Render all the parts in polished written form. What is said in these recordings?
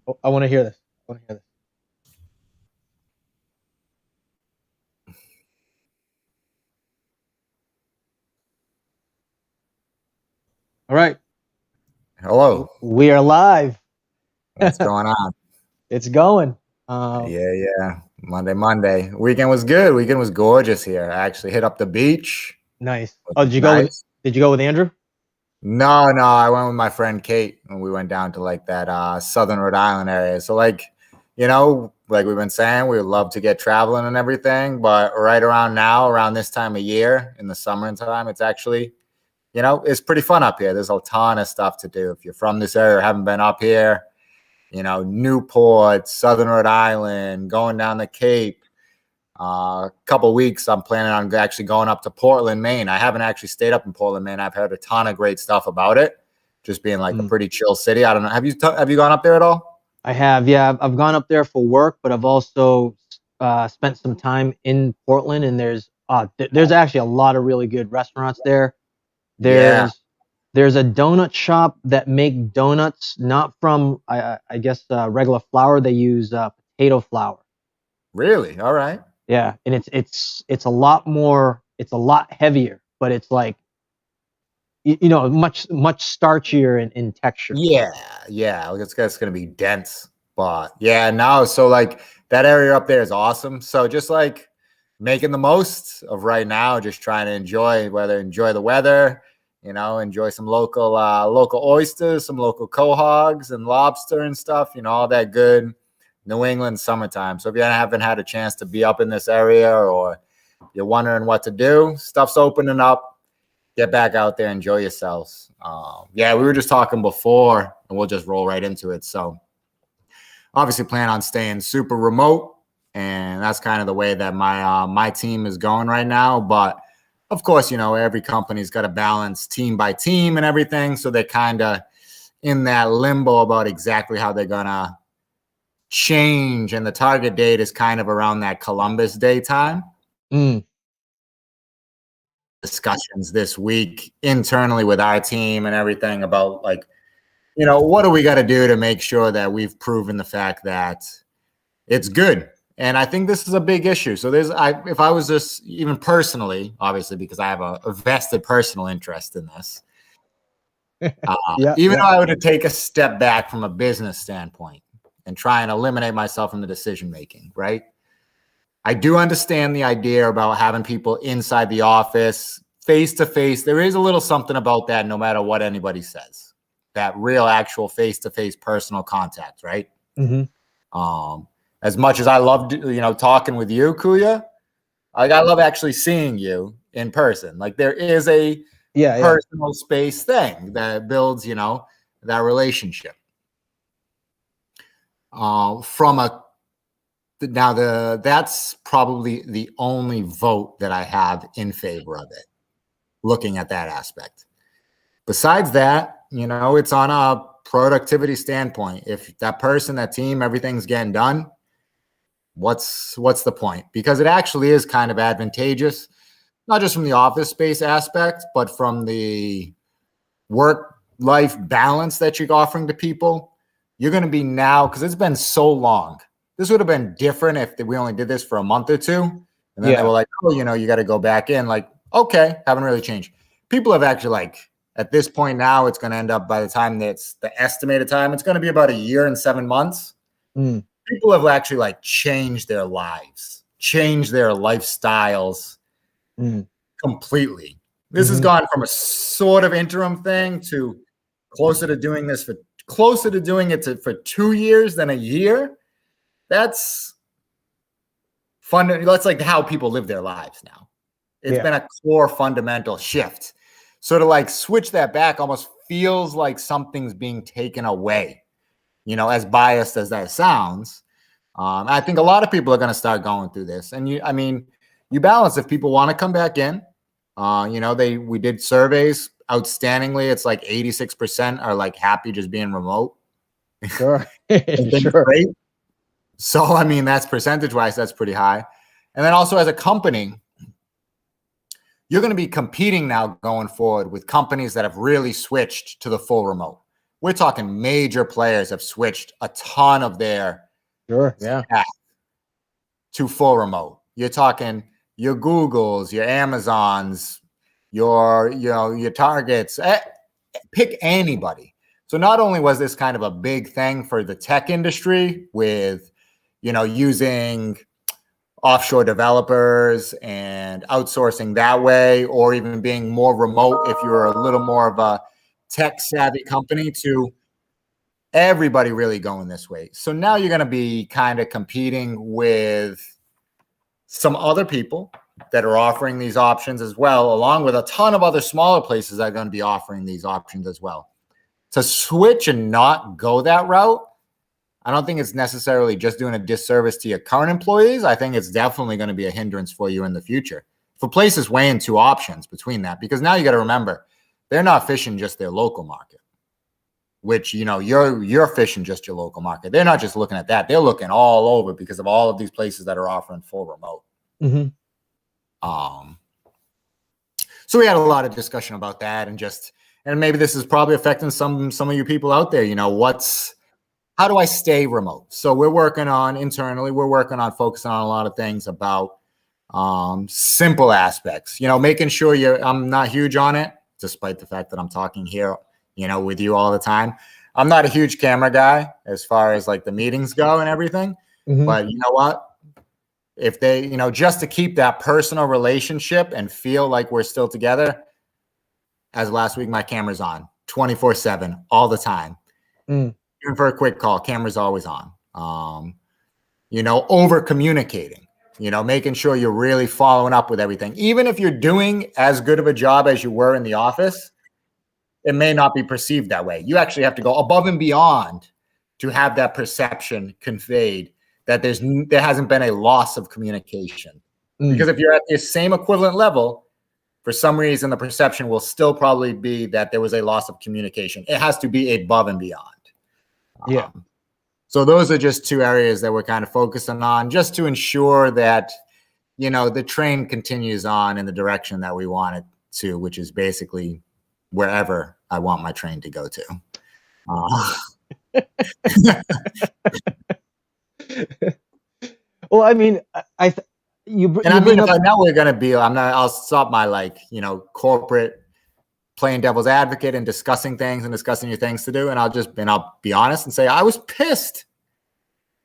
Oh, I want to hear this. I want to hear this. All right, Hello. we are live. What's going on? It's going. Yeah. Monday. Weekend was good. Weekend was gorgeous here. I actually hit up the beach. Nice. It Oh, was nice. Did you go with Andrew? No, I went with my friend Kate and we went down to like that southern Rhode Island area. So like we've been saying, we would love to get traveling and everything, but right around now, around this time of year in the summertime, it's actually, it's pretty fun up here. There's a ton of stuff to do. If you're from this area or haven't been up here, Newport, Southern Rhode Island, going down the Cape. A couple weeks, I'm planning on actually going up to Portland, Maine. I haven't actually stayed up in Portland, Maine. I've heard a ton of great stuff about it, just being like a pretty chill city. I don't know. Have you gone up there at all? I have. Yeah, I've gone up there for work, but I've also spent some time in Portland, and there's actually a lot of really good restaurants there. Yeah, There's a donut shop that make donuts not from I guess regular flour. They use potato flour. really. All right. Yeah, and it's a lot more. It's a lot heavier, but it's like much starchier in texture. Yeah. It's gonna be dense, but yeah, no. So like that area up there is awesome. So just like making the most of right now, just trying to enjoy the weather, enjoy some local oysters, some local quahogs and lobster and stuff, all that good New England summertime. So if you haven't had a chance to be up in this area or you're wondering what to do, stuff's opening up. Get back out there, enjoy yourselves. Yeah, we were just talking before, and we'll just roll right into it. So, obviously, plan on staying super remote, and that's kind of the way that my team is going right now. But of course, every company's got to balance team by team and everything, so they're kind of in that limbo about exactly how they're gonna change. And the target date is kind of around that Columbus Day time. Mm. Discussions this week internally with our team and everything about like, what do we got to do to make sure that we've proven the fact that it's good. And I think this is a big issue. So if I was just even personally, obviously, because I have a vested personal interest in this, Yeah, even yeah. though I were to take a step back from a business standpoint and try and eliminate myself from the decision making, right? I do understand the idea about having people inside the office, face to face. There is a little something about that, no matter what anybody says. That real, actual face to face personal contact, right? Hmm. As much as I loved, talking with you, Kuya, like I love actually seeing you in person. Like there is a Yeah, yeah. personal space thing that builds, that relationship. From a Now that's probably the only vote that I have in favor of it, looking at that aspect. Besides that, it's on a productivity standpoint. If that person, that team, everything's getting done, what's the point? Because it actually is kind of advantageous, not just from the office space aspect, but from the work life balance that you're offering to people. You're going to be now, because it's been so long. This would have been different if we only did this for a month or two. And then they were like, oh, you got to go back in. Like, okay, haven't really changed. People have actually, like, at this point now, it's going to end up by the time that's the estimated time, it's going to be about 1 year and 7 months. Mm. People have actually like changed their lives, changed their lifestyles completely. This has gone from a sort of interim thing to closer to doing it for 2 years than a year. That's fun. That's like how people live their lives now. It's been a core fundamental shift. So to like switch that back almost feels like something's being taken away, as biased as that sounds. I think a lot of people are going to start going through this. And you balance if people want to come back in. We did surveys outstandingly. It's like 86% are like happy just being remote. Sure. Sure. Great. So, that's percentage wise, that's pretty high. And then also as a company, you're going to be competing now going forward with companies that have really switched to the full remote, we're talking major players have switched a ton of their staff to full remote. You're talking your Googles, your Amazons, your Targets, pick anybody. So not only was this kind of a big thing for the tech industry with, using offshore developers and outsourcing that way, or even being more remote if you're a little more of a tech savvy company, to everybody really going this way. So now you're going to be kind of competing with some other people that are offering these options as well, along with a ton of other smaller places that are going to be offering these options as well. To switch and not go that route, I don't think it's necessarily just doing a disservice to your current employees. I think it's definitely going to be a hindrance for you in the future. If a place is weighing two options between that, because now you got to remember, they're not fishing just their local market, which, you're fishing just your local market. They're not just looking at that. They're looking all over because of all of these places that are offering full remote. Mm-hmm. So we had a lot of discussion about that, and maybe this is probably affecting some of you people out there. How do I stay remote? So we're working on focusing on a lot of things about simple aspects, making sure I'm not huge on it, despite the fact that I'm talking here, with you all the time. I'm not a huge camera guy as far as like the meetings go and everything, but you know what? If they, just to keep that personal relationship and feel like we're still together, as last week, my camera's on 24/7 all the time. Even for a quick call, camera's always on. Over communicating, making sure you're really following up with everything. Even if you're doing as good of a job as you were in the office, it may not be perceived that way. You actually have to go above and beyond to have that perception conveyed that there hasn't been a loss of communication. Because if you're at the same equivalent level, for some reason, the perception will still probably be that there was a loss of communication. It has to be above and beyond. Yeah. So those are just two areas that we're kind of focusing on, just to ensure that, the train continues on in the direction that we want it to, which is basically wherever I want my train to go to. Well, I mean, now we're going to be, I'll stop my corporate playing devil's advocate and discussing your things to do. And I'll be honest and say, I was pissed.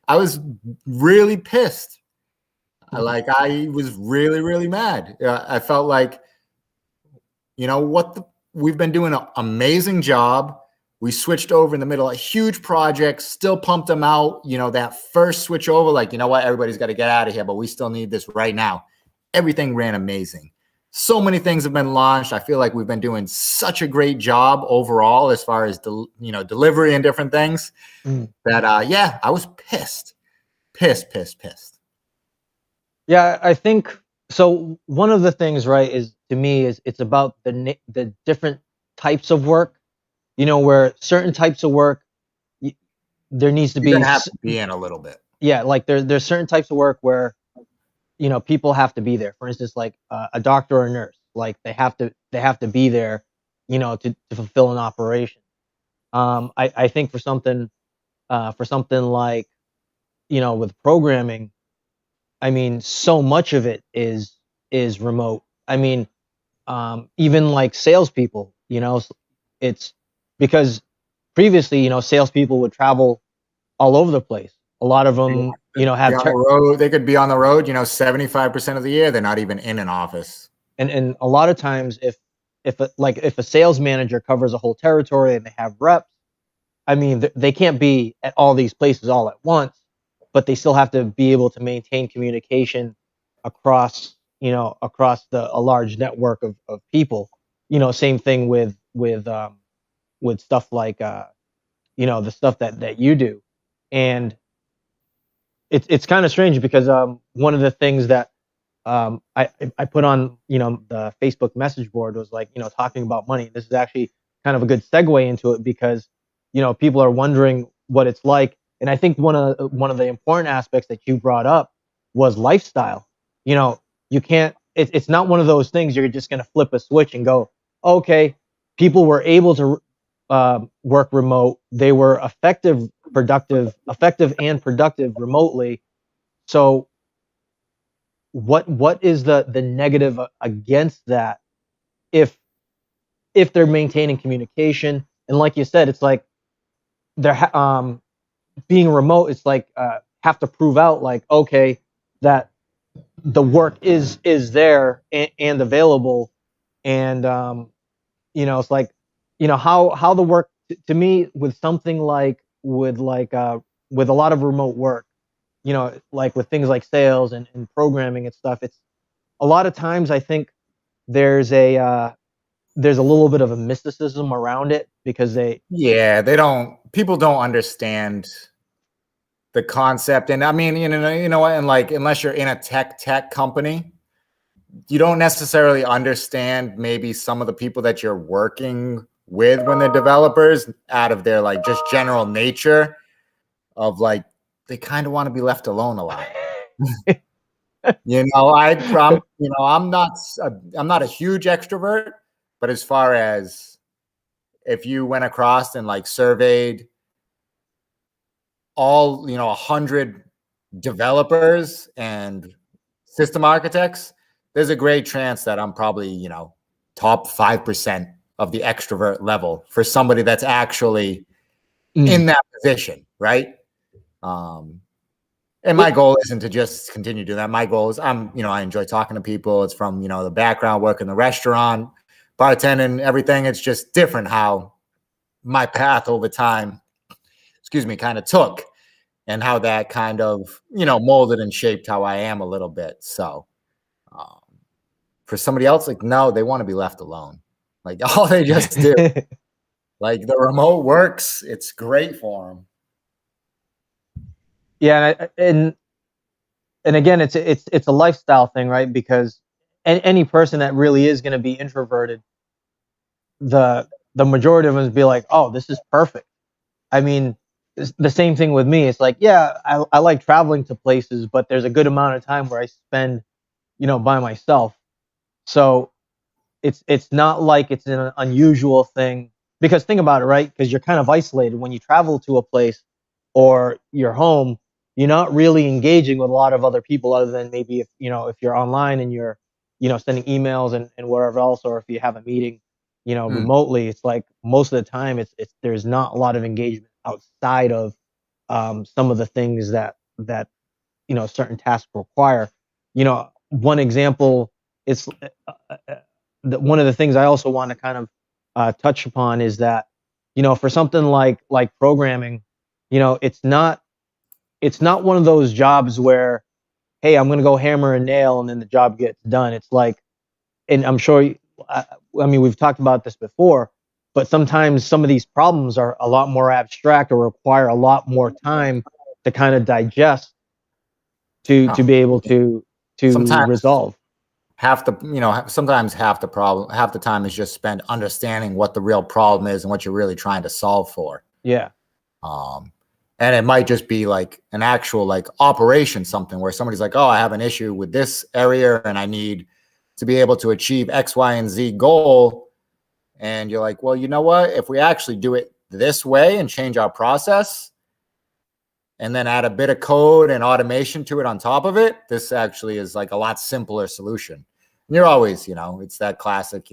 I was really pissed. I was really, really mad. I felt like, we've been doing an amazing job. We switched over in the middle of a huge project, still pumped them out. That first switch over, everybody's got to get out of here, but we still need this right now. Everything ran amazing. So many things have been launched. I feel like we've been doing such a great job overall as far as delivery and different things that I was pissed. Yeah, I think so. One of the things, right, is it's about the different types of work. Where certain types of work, there needs to be. You're gonna have to be in a little bit. Yeah, like there's certain types of work where, people have to be there. For instance, like a doctor or a nurse, like they have to be there, to fulfill an operation. I think for something like, with programming, I mean, so much of it is remote. I mean, even like salespeople, it's because previously, salespeople would travel all over the place. A lot of them, they could be on the road, 75% of the year. They're not even in an office. And a lot of times, if a sales manager covers a whole territory and they have reps, I mean, they can't be at all these places all at once, but they still have to be able to maintain communication across a large network of people. Same thing with stuff like the stuff that you do. And it's kind of strange because one of the things that I put on the Facebook message board was talking about money. This is actually kind of a good segue into it because people are wondering what it's like, and I think one of the important aspects that you brought up was lifestyle. You can't. It's not one of those things you're just going to flip a switch and go, okay. People were able to work remote. They were effective and productive remotely. So what is the negative against that if they're maintaining communication? And like you said, it's like they're being remote. It's like have to prove out like, okay, that the work is there and available. And it's like, how the work to me with something like with a lot of remote work, like with things like sales and programming and stuff. It's a lot of times I think there's there's a little bit of a mysticism around it because people don't understand the concept. And I mean, you know what, and like, unless you're in a tech company, you don't necessarily understand maybe some of the people that you're working with when they're developers, out of their like just general nature of like, they kind of want to be left alone a lot. I'm not a huge extrovert, but as far as if you went across and like surveyed all 100 developers and system architects, there's a great chance that I'm probably top 5% of the extrovert level for somebody that's actually in that position, right? And my goal isn't to just continue doing that. My goal is I enjoy talking to people. It's from the background, work in the restaurant, bartending, everything. It's just different how my path over time kind of took, and how that kind of molded and shaped how I am a little bit. So for somebody else, like, no, they want to be left alone. Like, all they just do. Like, the remote works, it's great for them. Yeah, and again, it's a lifestyle thing, right? Because any person that really is going to be introverted, the majority of them be like, oh, this is perfect. I mean, the same thing with me. It's like, yeah, I like traveling to places, but there's a good amount of time where I spend, by myself. So it's not like it's an unusual thing, because think about it, right? Because you're kind of isolated when you travel to a place or you're home. You're not really engaging with a lot of other people, other than maybe if you're online and you're sending emails and whatever else, or if you have a meeting remotely. It's like most of the time it's there's not a lot of engagement outside of some of the things that certain tasks require. One example is one of the things I also want to kind of touch upon is that for something like programming, it's not one of those jobs where, hey, I'm going to go hammer and nail and then the job gets done. It's like, and I'm sure, I mean, we've talked about this before, but sometimes some of these problems are a lot more abstract or require a lot more time to kind of digest to be able to resolve. Sometimes half the time is just spent understanding what the real problem is and what you're really trying to solve for. Yeah. And it might just be like an actual like operation, something where somebody's like, oh, I have an issue with this area and I need to be able to achieve X, Y, and Z goal. And you're like, well, you know what? If we actually do it this way and change our process and then add a bit of code and automation to it on top of it, this actually is like a lot simpler solution. And you're always, it's that classic,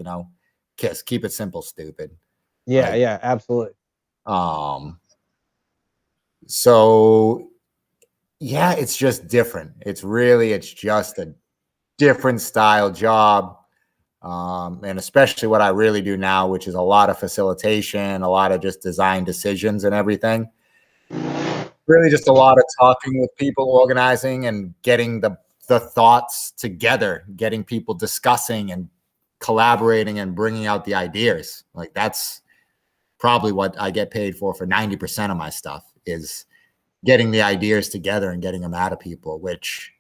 KISS, keep it simple, stupid. Yeah, right? Yeah, absolutely. So yeah, it's just different. It's just a different style job. And especially what I really do now, which is a lot of facilitation, a lot of just design decisions and everything. Really just a lot of talking with people, organizing and getting the thoughts together, getting people discussing and collaborating and bringing out the ideas. Like, that's probably what I get paid for 90% of my stuff, is getting the ideas together and getting them out of people, which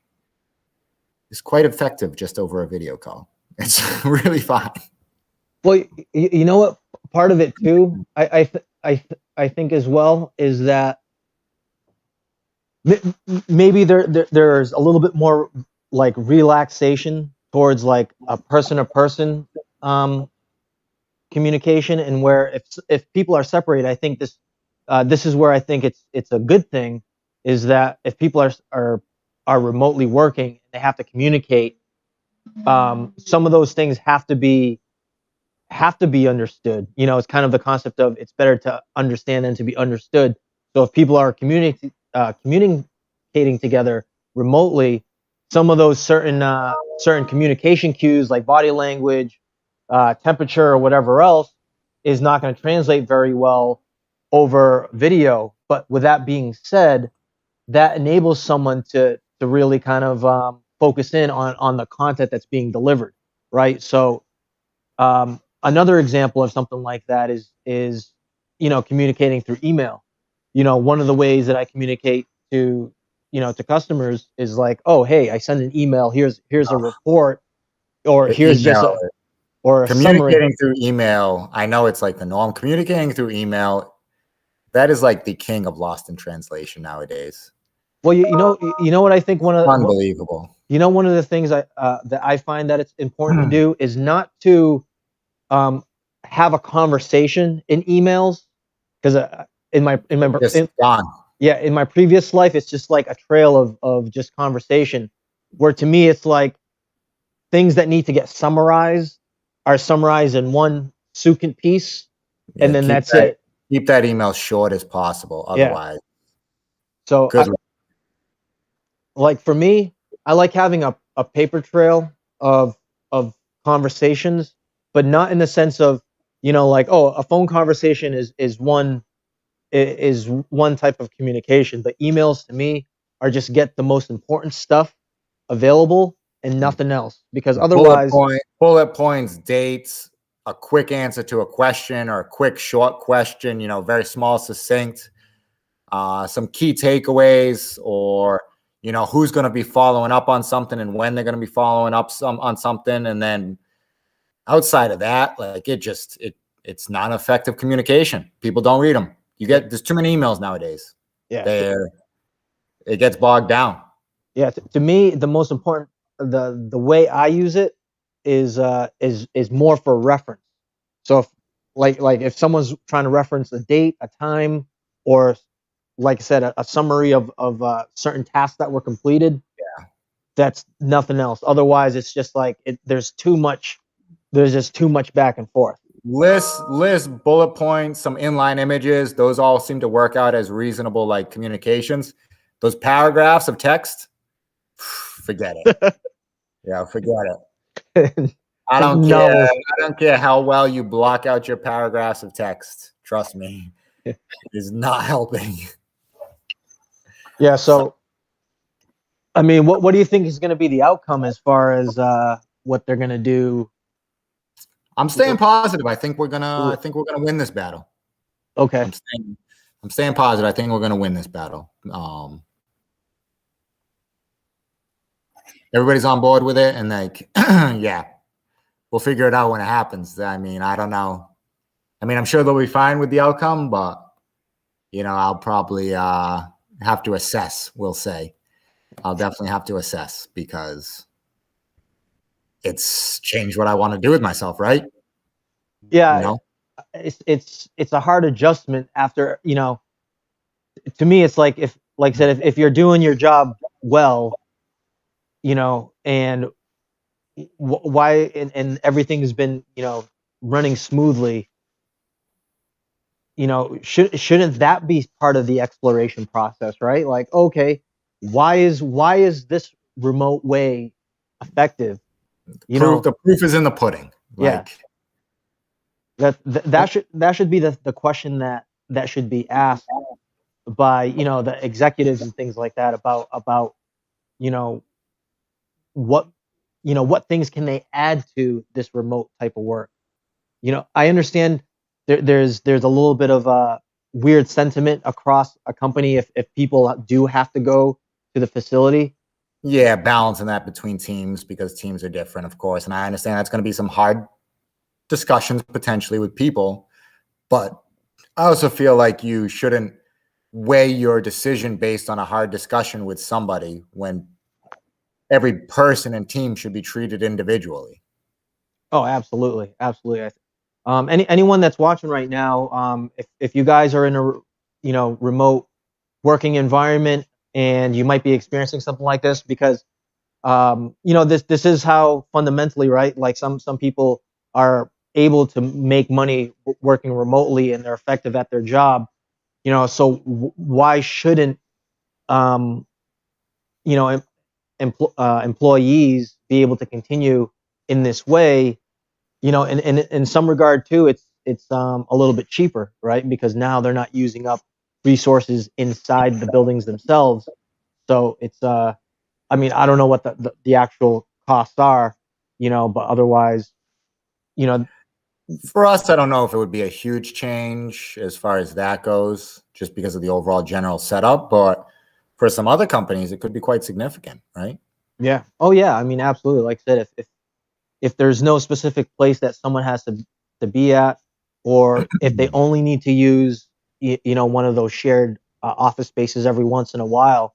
is quite effective just over a video call. It's really fun. Well, you know what? Part of it too, I think as well, is that maybe there's a little bit more like relaxation towards like a person-to-person communication, and where if people are separated, I think this is where I think it's a good thing, is that if people are remotely working, they have to communicate. Some of those things have to be understood. It's kind of the concept of it's better to understand than to be understood. So if people are communicating together remotely, some of those certain communication cues like body language, temperature, or whatever else is not going to translate very well over video. But with that being said, that enables someone to really kind of focus in on the content that's being delivered, right? So another example of something like that is communicating through email. One of the ways that I communicate to customers is like, oh, hey, I send an email. Here's a report, or here's just a summary. Communicating through email, I know it's like the norm. Communicating through email, that is like the king of lost in translation nowadays. Well, you know what I think unbelievable. One of the things that I find that it's important to do is not to have a conversation in emails, because in my gone. Yeah, in my previous life, it's just like a trail of just conversation, where to me it's like things that need to get summarized are summarized in one succinct piece, and then that's it. Keep that email short as possible. Otherwise, so like for me, I like having a paper trail of conversations, but not in the sense of like, oh, a phone conversation is one type of communication, but emails to me are just get the most important stuff available and nothing else, because otherwise bullet points, dates, a quick answer to a question, or a quick short question, very small, succinct, some key takeaways, or who's going to be following up on something and when they're going to be following up on something. And then outside of that, like it's not effective communication. People don't read them. There's too many emails nowadays. Yeah. It gets bogged down. Yeah. To me, the most important, the way I use it is more for reference. So if someone's trying to reference a date, a time, or like I said, a summary of certain tasks that were completed, that's nothing else. Otherwise, it's just like there's just too much back and forth. List, bullet points, some inline images. Those all seem to work out as reasonable like communications. Those paragraphs of text, forget it. Yeah, forget it. I don't care. I don't care how well you block out your paragraphs of text. Trust me, it is not helping. Yeah. So, I mean, what do you think is going to be the outcome as far as what they're going to do? I'm staying positive. I think we're gonna win this battle. Okay. I'm staying positive. I think we're gonna win this battle. Everybody's on board with it, and like, yeah, we'll figure it out when it happens. I mean, I don't know. I mean, I'm sure they'll be fine with the outcome, but I'll probably have to assess. We'll say, I'll definitely have to assess, because it's changed what I want to do with myself, right? Yeah, it's a hard adjustment after, to me, it's like, like I said, if you're doing your job well, and why, and everything has been, running smoothly, shouldn't that be part of the exploration process, right? Like, okay, why is this remote way effective? The proof is in the pudding. Like, that should be the question that should be asked by the executives and things like that about what things can they add to this remote type of work. I understand there's a little bit of a weird sentiment across a company if people do have to go to the facility. Yeah, balancing that between teams, because teams are different, of course. And I understand that's going to be some hard discussions potentially with people. But I also feel like you shouldn't weigh your decision based on a hard discussion with somebody, when every person and team should be treated individually. Oh, absolutely. Absolutely. Anyone that's watching right now, if you guys are in a remote working environment and you might be experiencing something like this, because this is how fundamentally, right? Like some people are able to make money working remotely and they're effective at their job. So why shouldn't um, you know employees be able to continue in this way? And in some regard too, it's a little bit cheaper, right? Because now they're not using up resources inside the buildings themselves. So it's I mean, I don't know what the actual costs are, but otherwise, you know, For us, I don't know if it would be a huge change as far as that goes, just because of the overall general setup. But for some other companies, it could be quite significant, right? yeah. Oh yeah. I mean, absolutely. Like I said, if there's no specific place that someone has to be at, or if they only need to use one of those shared office spaces every once in a while,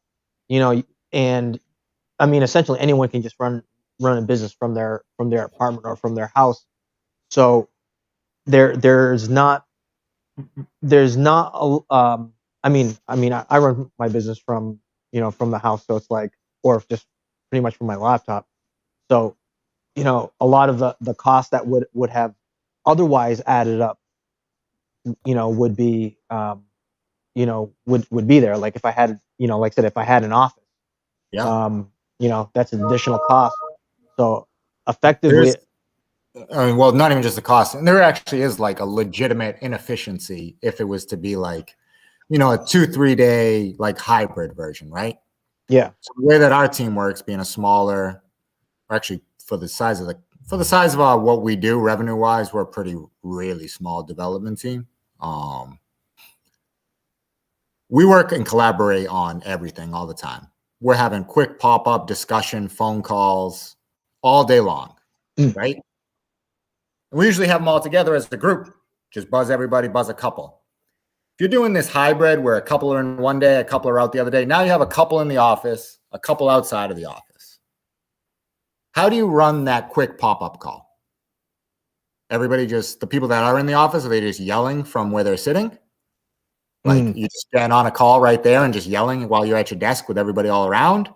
and I mean, essentially anyone can just run a business from their apartment or from their house. So there's not I run my business from the house, so it's like, or just pretty much from my laptop. So a lot of the cost that would have otherwise added up, would be would be there. Like if I had, like I said, if I had an office, Yeah. that's an additional cost. So effectively, There's, I mean, well, not even just the cost. And there actually is like a legitimate inefficiency if it was to be like, a 2-3 day like hybrid version, right? yeah. So the way that our team works, being a smaller, or actually for the size of what we do revenue wise, we're a pretty really small development team. We work and collaborate on everything all the time. We're having quick pop-up discussion, phone calls all day long, right? And we usually have them all together as a group. Just buzz everybody, buzz a couple. If you're doing this hybrid where a couple are in one day, a couple are out the other day, now you have a couple in the office, a couple outside of the office. How do you run that quick pop-up call? Everybody the people that are in the office, are they just yelling from where they're sitting? Like you just get on a call right there and just yelling while you're at your desk with everybody all around?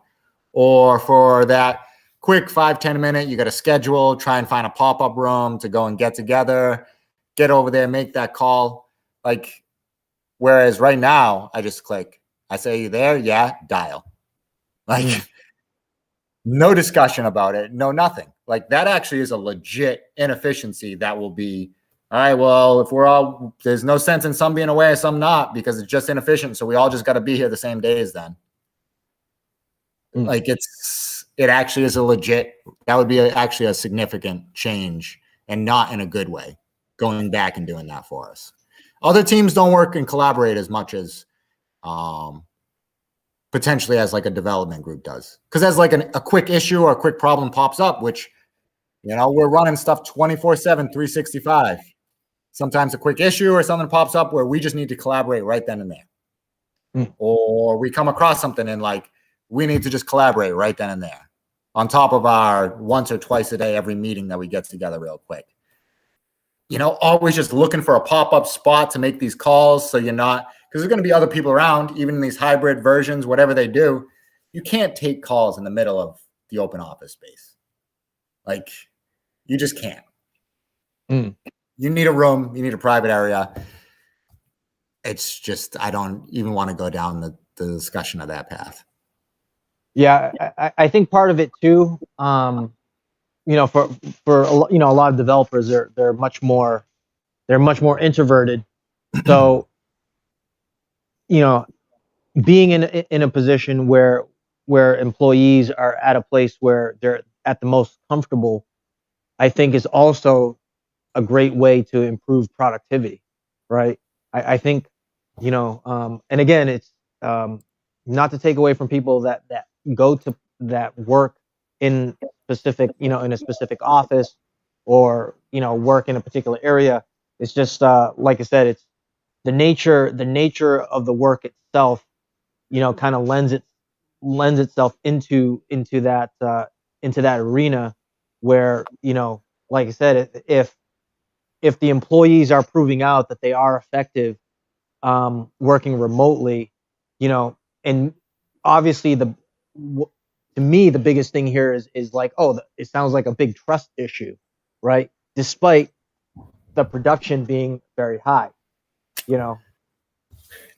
Or for that quick 5-10 minute, you got to schedule, try and find a pop-up room to go and get together, get over there, make that call. Like, whereas right now, I just click. I say, you there? Yeah, dial. Like, no discussion about it, no nothing. Like, that actually is a legit inefficiency that will be, all right, well, if there's no sense in some being away, some not, because it's just inefficient. So we all just got to be here the same days then. Like it actually is that would be actually a significant change, and not in a good way, going back and doing that for us. Other teams don't work and collaborate as much as potentially as like a development group does. Because as like a quick issue or a quick problem pops up, which, we're running stuff 24/7, 365. Sometimes a quick issue or something pops up where we just need to collaborate right then and there. Or we come across something and like, we need to just collaborate right then and there on top of our once or twice a day, every meeting that we get together real quick. Always just looking for a pop-up spot to make these calls. So you're not, because there's going to be other people around, even in these hybrid versions, whatever they do, you can't take calls in the middle of the open office space. Like, you just can't. You need a room, you need a private area. It's just, I don't even want to go down the discussion of that path. Yeah, I think part of it too, for a lot of developers, they're much more introverted. So, being in a position where employees are at a place where they're at the most comfortable, I think is also a great way to improve productivity, right? I think, and again, it's not to take away from people that go to that work in specific, in a specific office, or work in a particular area. It's just like I said, it's the nature of the work itself, kind of lends itself into that arena where, like I said, if if the employees are proving out that they are effective working remotely, and obviously to me the biggest thing here is like, oh, it sounds like a big trust issue, right? Despite the production being very high,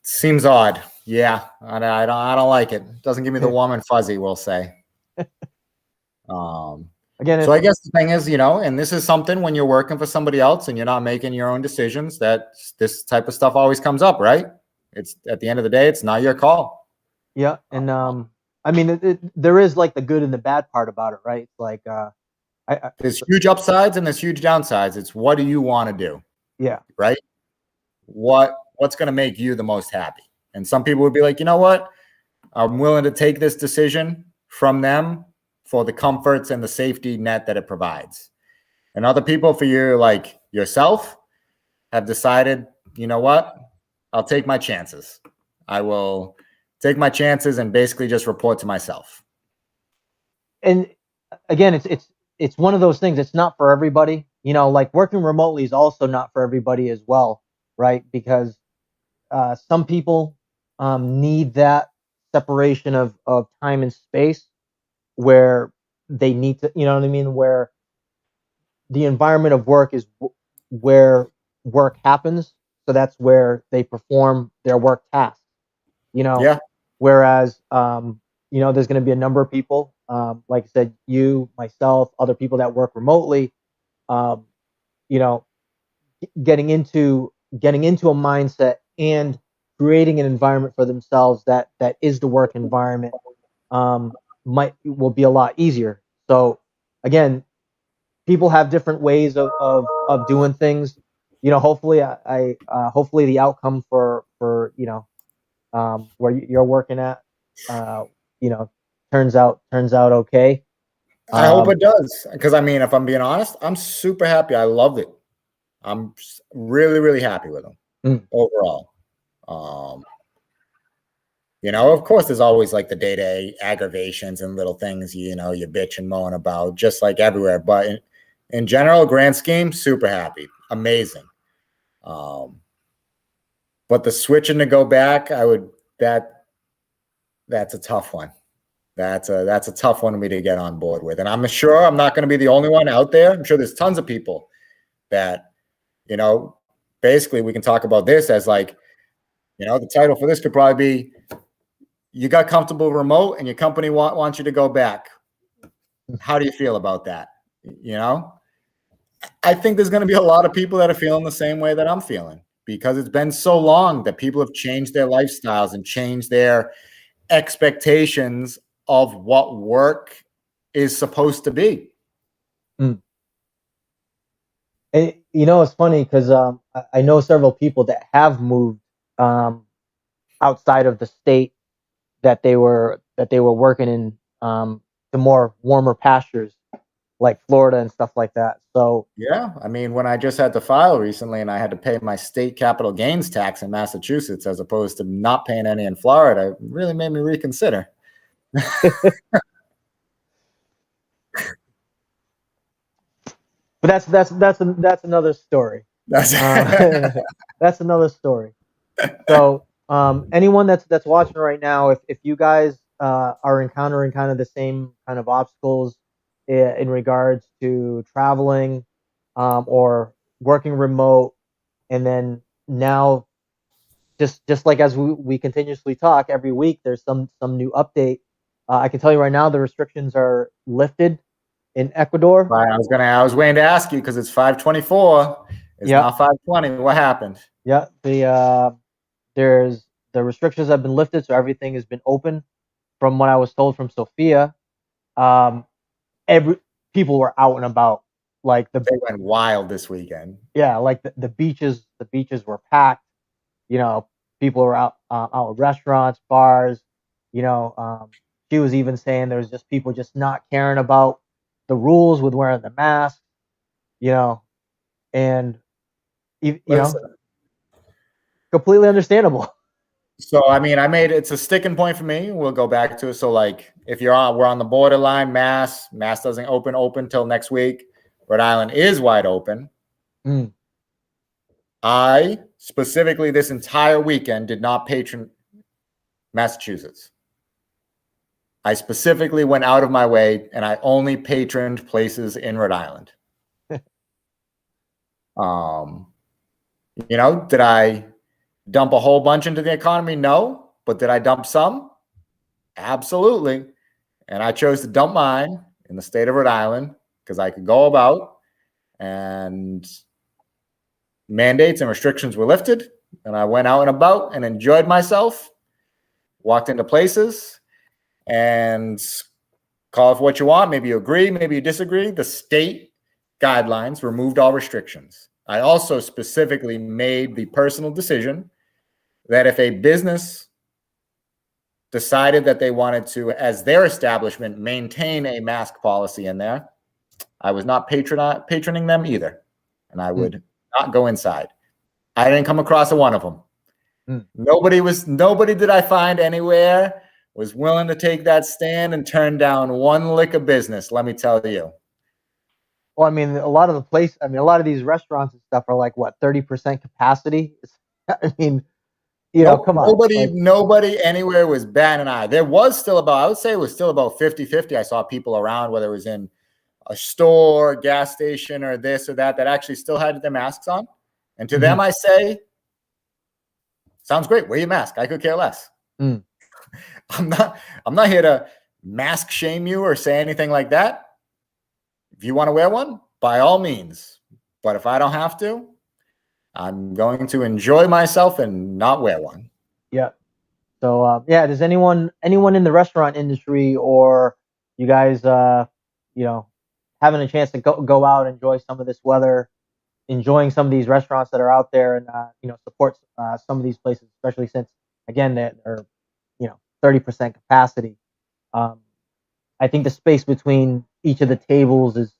Seems odd. Yeah, I don't like it. Doesn't give me the warm and fuzzy, we'll say. Again, so I guess the thing is, and this is something when you're working for somebody else and you're not making your own decisions, that this type of stuff always comes up, right? It's at the end of the day, it's not your call. Yeah, and I mean, there is like the good and the bad part about it, right? It's like there's huge upsides and there's huge downsides. It's what do you want to do? Yeah. Right. What's going to make you the most happy? And some people would be like, you know what? I'm willing to take this decision from them for the comforts and the safety net that it provides. And other people, for you, like yourself, have decided, you know what? I'll take my chances. I will take my chances and basically just report to myself. And again, it's one of those things. It's not for everybody. Like working remotely is also not for everybody as well, right? Because some people need that separation of time and space where they need to, you know what I mean? Where the environment of work is where work happens. So that's where they perform their work tasks, Yeah. Whereas, there's going to be a number of people, like I said, you, myself, other people that work remotely, getting into a mindset and creating an environment for themselves that is the work environment will be a lot easier. So again, people have different ways of doing things. Hopefully hopefully the outcome for where you're working at turns out okay. I hope it does, because I mean, if I'm being honest, I'm super happy. I loved it. I'm really, really happy with them overall. Of course, there's always like the day-to-day aggravations and little things, you bitch and moan about, just like everywhere. But in general, grand scheme, super happy, amazing. But the switching to go back, that's a tough one. That's a tough one for me to get on board with. And I'm sure I'm not going to be the only one out there. I'm sure there's tons of people that, basically we can talk about this as like, the title for this could probably be, you got comfortable remote and your company wants you to go back. How do you feel about that? I think there's going to be a lot of people that are feeling the same way that I'm feeling, because it's been so long that people have changed their lifestyles and changed their expectations of what work is supposed to be. And, it's funny because I know several people that have moved outside of the state that they were working in, to more warmer pastures like Florida and stuff like that. So yeah, I mean, when I just had to file recently and I had to pay my state capital gains tax in Massachusetts as opposed to not paying any in Florida, it really made me reconsider. But that's another story. That's another story. So anyone that's watching right now, if you guys are encountering kind of the same kind of obstacles in regards to traveling or working remote, and then now just like as we continuously talk every week, there's some new update. I can tell you right now, the restrictions are lifted in Ecuador. Right, I was waiting to ask you because it's 5:24. It's now 5:20. What happened? Yeah, the restrictions have been lifted, so everything has been open. From what I was told from Sophia, people were out and about. Like they went wild this weekend. Yeah, like the beaches were packed. People were out at restaurants, bars. She was even saying there's just people just not caring about the rules with wearing the mask. And completely understandable. So, I mean, it's a sticking point for me. We'll go back to it. So, like, if we're on the borderline, Mass doesn't open till next week. Rhode Island is wide open. I specifically this entire weekend did not patron Massachusetts. I specifically went out of my way and I only patroned places in Rhode Island. Did I dump a whole bunch into the economy? No. But did I dump some? Absolutely. And I chose to dump mine in the state of Rhode Island because I could go about and mandates and restrictions were lifted. And I went out and about and enjoyed myself, walked into places, and call it for what you want. Maybe you agree, maybe you disagree. The state guidelines removed all restrictions. I also specifically made the personal decision that if a business decided that they wanted to, as their establishment, maintain a mask policy in there, I was not patroning them either. And I would not go inside. I didn't come across one of them. Nobody did I find anywhere was willing to take that stand and turn down one lick of business, let me tell you. Well, I mean, a lot of these restaurants and stuff are like, what, 30% capacity? I mean, come on. Nobody anywhere was batting an eye. There was still I would say it was still about 50-50. I saw people around, whether it was in a store, gas station, or this or that actually still had their masks on. And to them, I say, sounds great. Wear your mask. I could care less. I'm not here to mask shame you or say anything like that. If you want to wear one, by all means. But if I don't have to, I'm going to enjoy myself and not wear one. Yeah. So, does anyone in the restaurant industry, or you guys, having a chance to go out, enjoy some of this weather, enjoying some of these restaurants that are out there, and support some of these places, especially since, again, they're 30% capacity. I think the space between each of the tables is,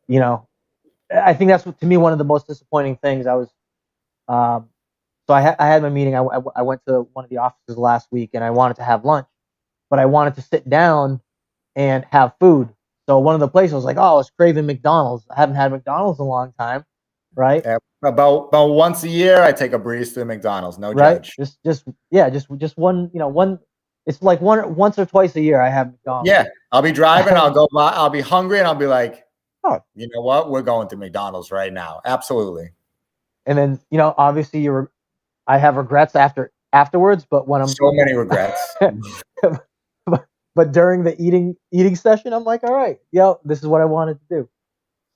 I think that's to me one of the most disappointing things. I was, so I had my meeting. I went to one of the offices last week, and I wanted to have lunch, but I wanted to sit down and have food. So one of the places was like, oh, I was craving McDonald's. I haven't had McDonald's in a long time, right? Yeah, about once a year, I take a breeze to McDonald's. No judge. Just one. One. It's like once or twice a year I have McDonald's. Yeah, I'll be driving. I'll go by. I'll be hungry, and I'll be like, oh, you know what? We're going to McDonald's right now. Absolutely. And then obviously I have regrets afterwards, but when I'm so many regrets. But during the eating session, I'm like, all right, this is what I wanted to do.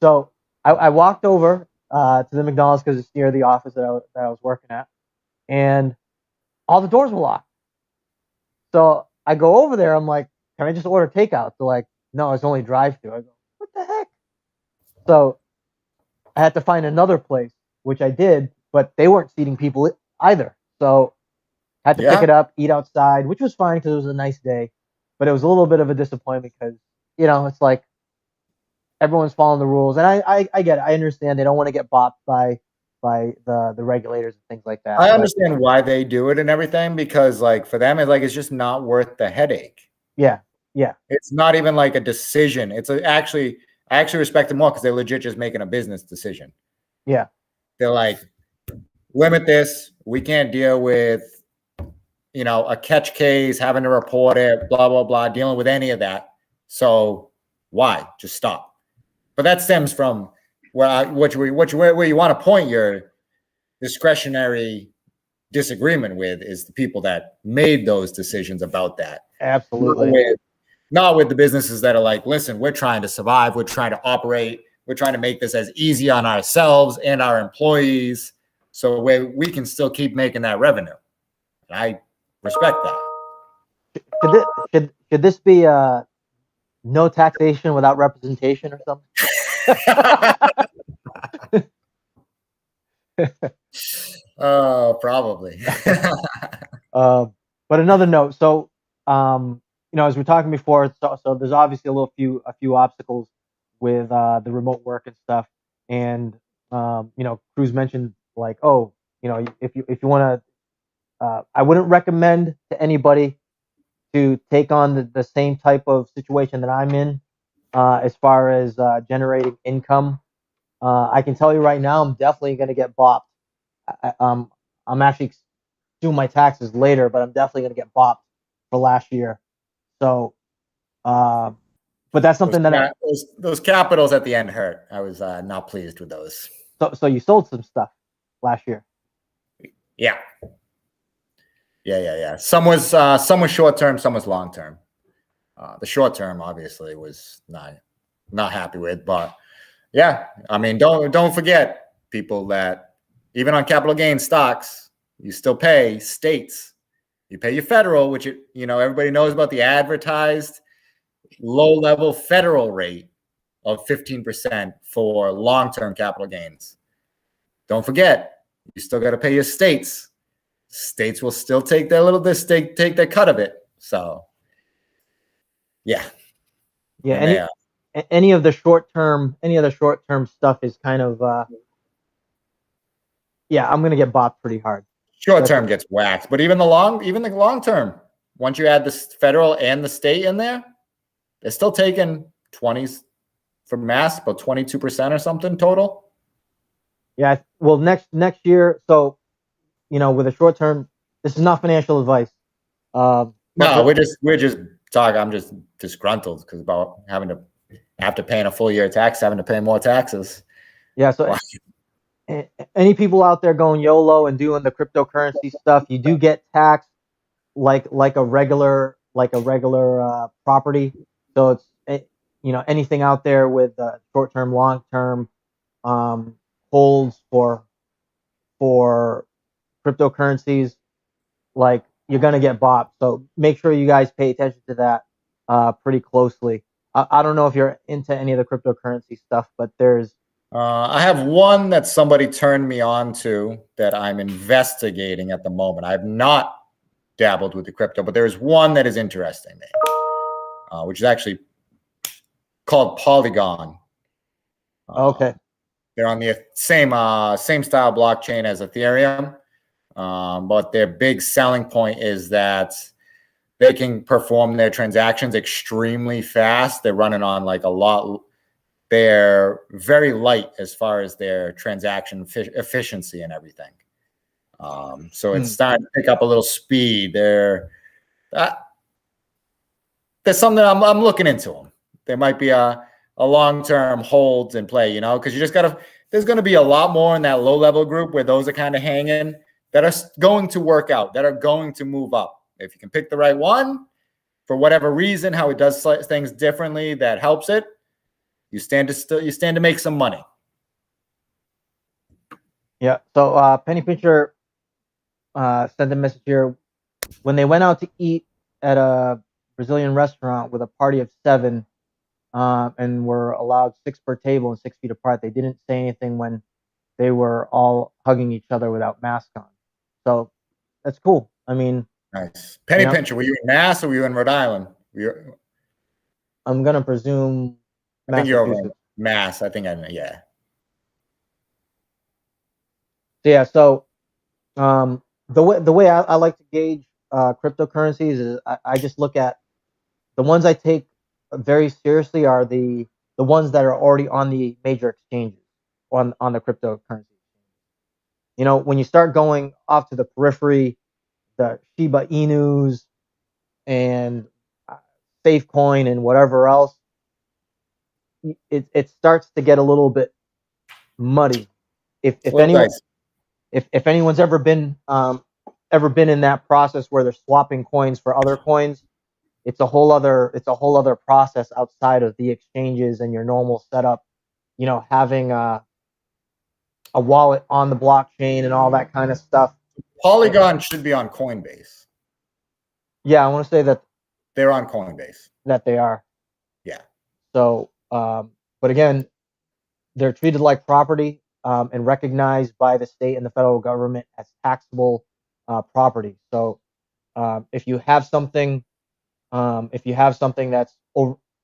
So I walked over to the McDonald's because it's near the office that I was working at, and all the doors were locked. So I go over there. I'm like, can I just order takeout? They're like, no, it's only drive-through. I go, what the heck? So I had to find another place, which I did, but they weren't seating people either. So I had to pick it up, eat outside, which was fine because it was a nice day. But it was a little bit of a disappointment because, it's like everyone's following the rules. And I get it. I understand they don't want to get bopped by the regulators and things like that. I understand why they do it and everything, because for them, it's just not worth the headache. Yeah. Yeah. It's not even like a decision. I actually respect them more because they're legit just making a business decision. Yeah. They're like, limit this. We can't deal with, a catch case, having to report it, blah, blah, blah, dealing with any of that. So why? Just stop. But that stems from where you want to point your discretionary disagreement with is the people that made those decisions about that. Absolutely. Not with the businesses that are like, listen, we're trying to survive. We're trying to operate. We're trying to make this as easy on ourselves and our employees so we can still keep making that revenue. And I respect that. Should this be no taxation without representation or something? Oh, probably. But another note. So, as we were talking before, so there's obviously a few obstacles with the remote work and stuff. And Cruz mentioned like, if you want to, I wouldn't recommend to anybody to take on the same type of situation that I'm in as far as generating income. I can tell you right now, I'm definitely going to get bopped I'm actually doing my taxes later, but I'm definitely gonna get bopped for last year. So, uh, but that's Those, something that those capitals at the end hurt. I was not pleased with those. so you sold some stuff last year. Yeah. Yeah. Some was short term, some was long term. The short term obviously was not happy with, but yeah, I mean, don't forget, people, that even on capital gains stocks, you still pay states. You pay your federal, which everybody knows about the advertised low level federal rate of 15% for long term capital gains. Don't forget, you still got to pay your states. States will still take take their cut of it. So, yeah. Yeah, any of the short term stuff is kind of yeah, I'm gonna get bopped pretty hard. Short term gets whacked, but even the long term, once you add the federal and the state in there, they're still taking 20s for mass, about 22% or something total. Yeah, well, next year. So, with a short term, this is not financial advice. No, we're just talking. I'm just disgruntled because about having to after paying a full year tax, having to pay more taxes. Yeah. So, any people out there going YOLO and doing the cryptocurrency stuff, you do get taxed like a regular property. So it's anything out there with short term, long term holds for cryptocurrencies, like, you're gonna get bopped. So make sure you guys pay attention to that pretty closely. I don't know if you're into any of the cryptocurrency stuff, but there's I have one that somebody turned me on to that I'm investigating at the moment. I've not dabbled with the crypto, but there's one that is interesting me, which is actually called Polygon. Okay. They're on the same style blockchain as Ethereum, but their big selling point is that they can perform their transactions extremely fast. They're running on like a lot. They're very light as far as their transaction efficiency and everything. So it's starting to pick up a little speed. There's something I'm looking into them. There might be a long-term holds in play, because you just there's going to be a lot more in that low-level group where those are kind of hanging that are going to work out, that are going to move up. If you can pick the right one, for whatever reason, how it does things differently that helps it, you stand to make some money. Yeah. So Penny Pincher sent a message here. When they went out to eat at a Brazilian restaurant with a party of 7, and were allowed 6 per table and 6 feet apart, they didn't say anything when they were all hugging each other without masks on. So that's cool. I mean, nice. Penny Pincher, were you in Mass or were you in Rhode Island? I'm gonna presume I think you're over in Mass. I think yeah. So yeah, so the way I like to gauge cryptocurrencies is I just look at the ones I take very seriously are the ones that are already on the major exchanges on the cryptocurrency. When you start going off to the periphery, the Shiba Inus and SafeCoin and whatever else, it starts to get a little bit muddy. If anyone's ever been in that process where they're swapping coins for other coins, it's a whole other process outside of the exchanges and your normal setup. Having a wallet on the blockchain and all that kind of stuff. Polygon should be on Coinbase. Yeah, I want to say that they're on Coinbase. That they are. Yeah. So, but again, they're treated like property and recognized by the state and the federal government as taxable property. So, if you have something that's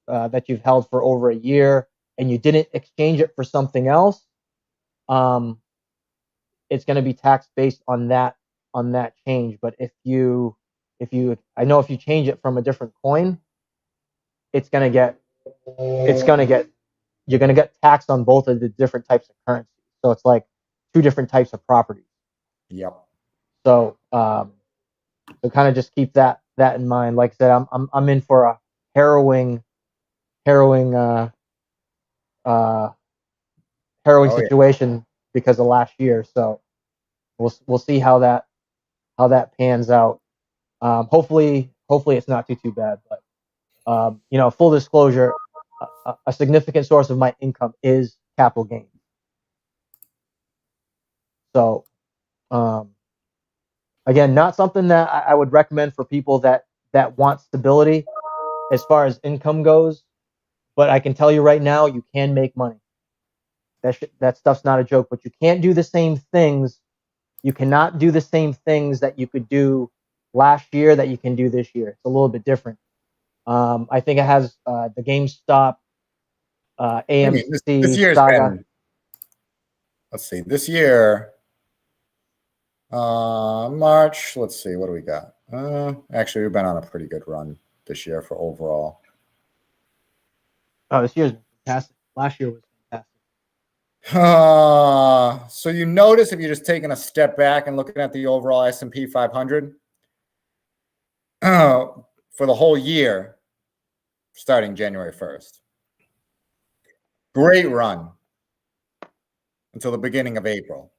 that you've held for over a year and you didn't exchange it for something else, it's going to be taxed based on that change. But if you change it from a different coin, you're going to get taxed on both of the different types of currency. So it's like 2 different types of properties. Yep. So so kind of just keep that in mind. Like I said, I'm in for a harrowing uh harrowing Oh yeah. situation because of last year. So we'll see how that pans out. Hopefully it's not too bad. But full disclosure, a significant source of my income is capital gains. So um, again, not something that I would recommend for people that want stability as far as income goes. But I can tell you right now, you can make money. That stuff's not a joke. But you can't do the same things. You cannot do the same things that you could do last year that you can do this year. It's a little bit different. I think it has the GameStop, I mean, this AMC year's saga. been. Let's see. This year, March. Let's see. What do we got? Actually, we've been on a pretty good run this year for overall. Oh, this year's fantastic. Last year was fantastic. So you notice if you're just taking a step back and looking at the overall S&P 500 for the whole year, starting January 1st. Great run until the beginning of April.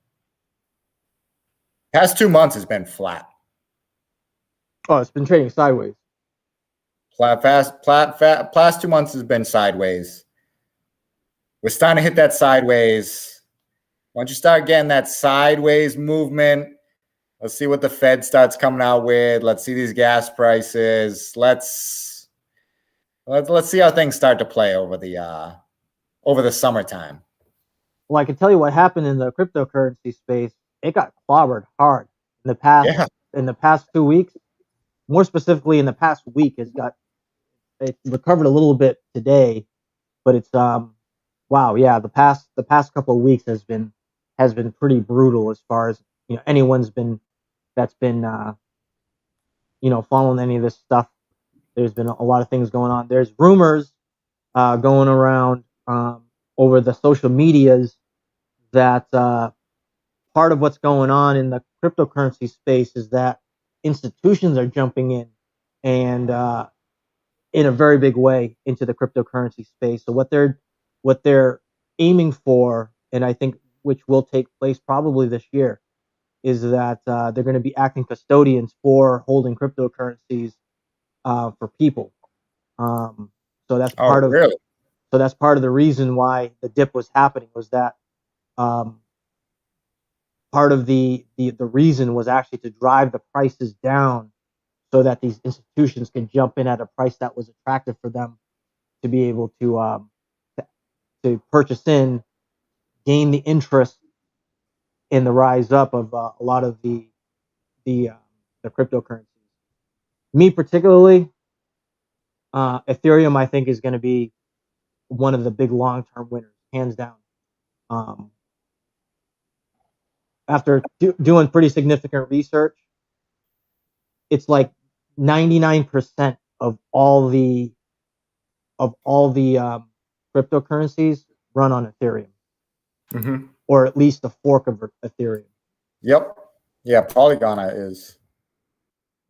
Past 2 months has been flat. Oh, it's been trading sideways. Past 2 months has been sideways. We're starting to hit that sideways. Once you start getting that sideways movement, let's see what the Fed starts coming out with. Let's see these gas prices. Let's see how things start to play over the summertime. Well, I can tell you what happened in the cryptocurrency space. It got clobbered hard in the past 2 weeks. More specifically, in the past week, it recovered a little bit today, but it's wow, yeah. The past couple of weeks has been pretty brutal as far as anyone's been that's been following any of this stuff. There's been a lot of things going on. There's rumors going around over the social medias that part of what's going on in the cryptocurrency space is that institutions are jumping in and in a very big way into the cryptocurrency space. So what they're aiming for, and I think which will take place probably this year, is that they're going to be acting custodians for holding cryptocurrencies for people. So that's part of really? So that's part of the reason why the dip was happening, was that part of the reason was actually to drive the prices down so that these institutions can jump in at a price that was attractive for them to be able to purchase in, gain the interest in the rise up of a lot of the cryptocurrencies. Me particularly, Ethereum I think is going to be one of the big long term winners, hands down. After doing pretty significant research, it's like 99% of all the cryptocurrencies run on Ethereum, or at least a fork of Ethereum. Yep. Yeah, Polygon is.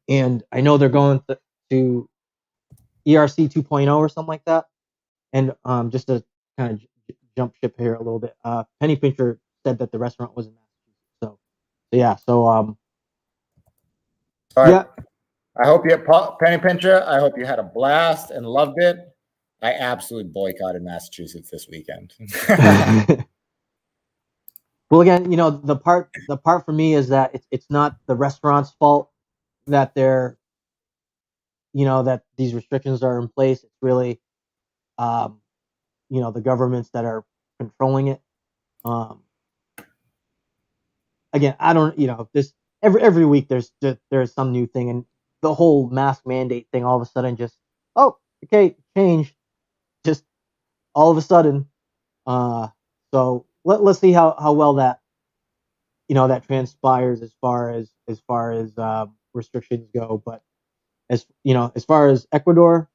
And I know they're going to ERC 2.0 or something like that. And just to kind of jump ship here a little bit, Penny Pincher said that the restaurant was in Massachusetts. So yeah. So yeah. I hope you, Penny Pincher, I hope you had a blast and loved it. I absolutely boycotted Massachusetts this weekend. Well, again, the part for me is that it's not the restaurant's fault that that these restrictions are in place. It's really, the governments that are controlling it. Again, I don't, this every week there's some new thing, and the whole mask mandate thing all of a sudden just, oh, okay, change, just all of a sudden. So let's see how well that that transpires as far as restrictions go. But as far as Ecuador,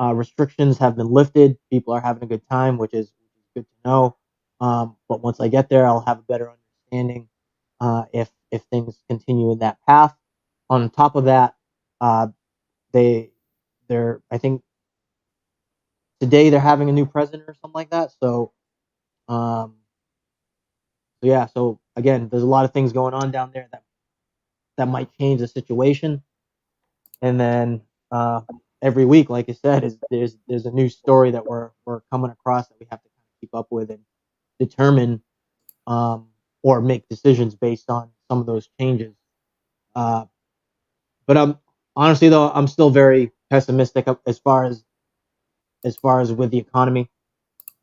restrictions have been lifted. People are having a good time, which is good to know. But once I get there, I'll have a better understanding if if things continue in that path. On top of that, they're I think today they're having a new president or something like that. Um, so yeah, so again, there's a lot of things going on down there that might change the situation. And then every week, like I said, there's a new story that we're coming across that we have to kind of keep up with and determine or make decisions based on some of those changes. But I'm honestly though I'm still very pessimistic as far as with the economy.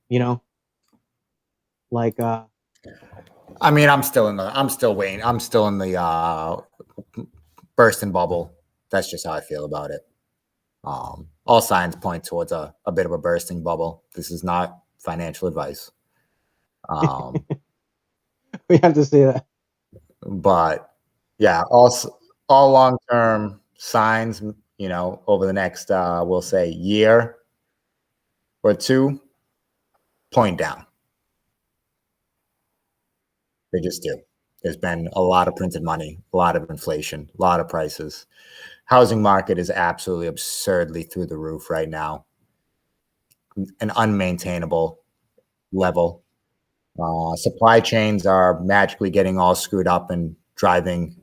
You know, like I mean, I'm still waiting. I'm still in the bursting bubble. That's just how I feel about it. All signs point towards a bit of a bursting bubble. This is not financial advice. we have to say that. But yeah, all long-term signs, you know, over the next, we'll say year or two, point down. They just do. There's been a lot of printed money, a lot of inflation, a lot of prices. Housing market is absolutely absurdly through the roof right now. An unmaintainable level. Supply chains are magically getting all screwed up and driving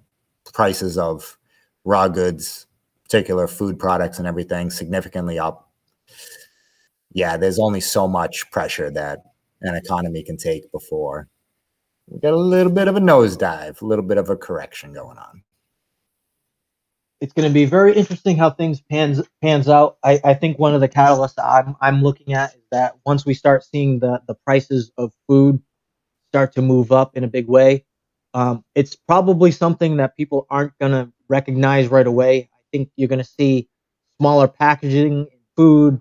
prices of raw goods, particular food products and everything significantly up. Yeah, there's only so much pressure that an economy can take before we get a little bit of a nosedive, a little bit of a correction going on. It's going to be very interesting how things pans out. I think one of the catalysts I'm looking at is that once we start seeing the prices of food start to move up in a big way, it's probably something that people aren't going to recognize right away. I think you're going to see smaller packaging in food.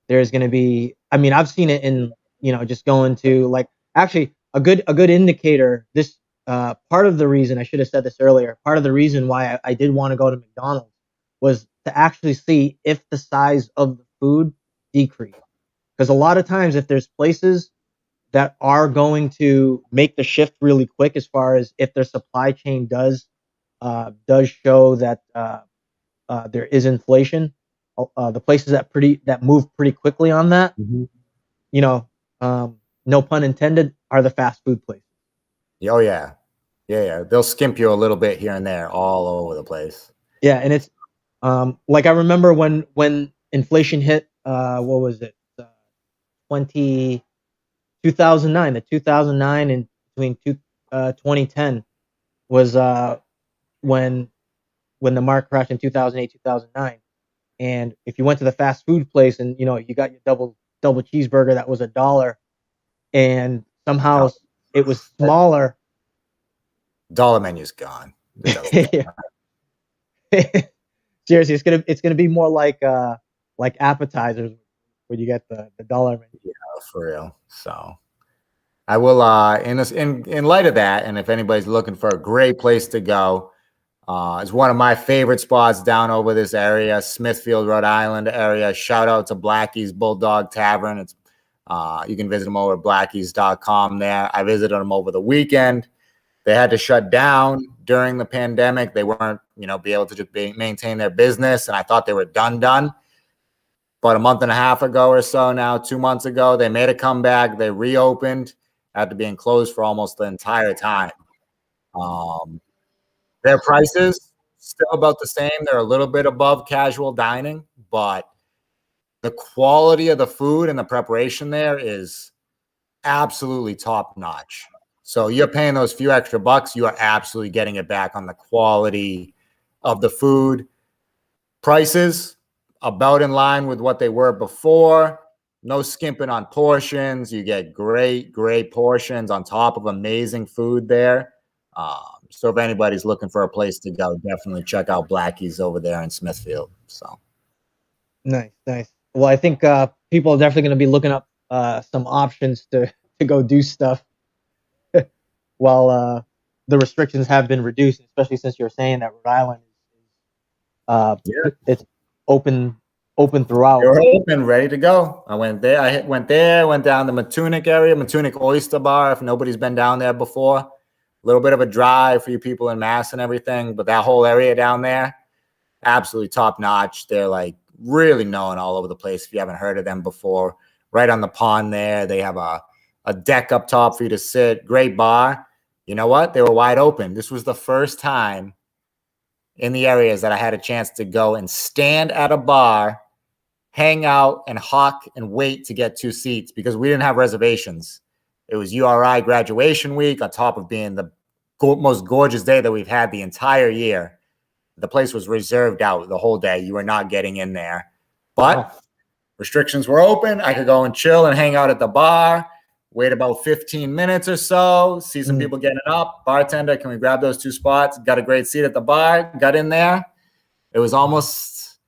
There's going to be, I mean, I've seen it in, you know, just going to like actually a good indicator. This part of the reason I should have said this earlier. Part of the reason why I did want to go to McDonald's was to actually see if the size of the food decreased. Because a lot of times, if there's places that are going to make the shift really quick, as far as if their supply chain does show that there is inflation, the places that move pretty quickly on that, you know, no pun intended, are the fast food places. Oh yeah. They'll skimp you a little bit here and there, all over the place. Yeah, and it's like I remember when inflation hit. What was it? 2009. The 2009 and between 2010 was when the market crashed in 2008, 2009. And if you went to the fast food place and you know you got your double cheeseburger that was $1, and somehow it was smaller. Dollar menu's gone. Seriously, it's gonna be more like appetizers when you get the dollar menu. Yeah, for real. So I will in light of that, and if anybody's looking for a great place to go, it's one of my favorite spots down over this area, Smithfield, Rhode Island area. Shout out to Blackie's Bulldog Tavern. It's you can visit them over at blackies.com there. I visited them over the weekend. They had to shut down during the pandemic. They weren't, you know, be able to just maintain their business. And I thought they were done. But a month and a half ago or so now, 2 months ago, they made a comeback. They reopened after being closed for almost the entire time. Their prices still about the same. They're a little bit above casual dining, but the quality of the food and the preparation there is absolutely top notch. So you're paying those few extra bucks, you are absolutely getting it back on the quality of the food. Prices about in line with what they were before. No skimping on portions. You get great portions on top of amazing food there. So if anybody's looking for a place to go, definitely check out Blackie's over there in Smithfield. So nice. Well, I think people are definitely going to be looking up some options to go do stuff while the restrictions have been reduced, especially since you're saying that Rhode Island is it's open throughout. You're open, ready to go. I went there. Went down the Matunic area, Matunic Oyster Bar. If nobody's been down there before, little bit of a drive for you people in Mass and everything, but that whole area down there, absolutely top notch. They're like really known all over the place. If you haven't heard of them before, right on the pond there, they have a deck up top for you to sit. Great bar. You know what? They were wide open. This was the first time in the areas that I had a chance to go and stand at a bar, hang out and hawk and wait to get 2 seats because we didn't have reservations. It was URI graduation week on top of being the most gorgeous day that we've had the entire year. The place was reserved out the whole day. You were not getting in there. But restrictions were open. I could go and chill and hang out at the bar, wait about 15 minutes or so, see some people getting up. Bartender, can we grab those 2 spots? Got a great seat at the bar, got in there. It was almost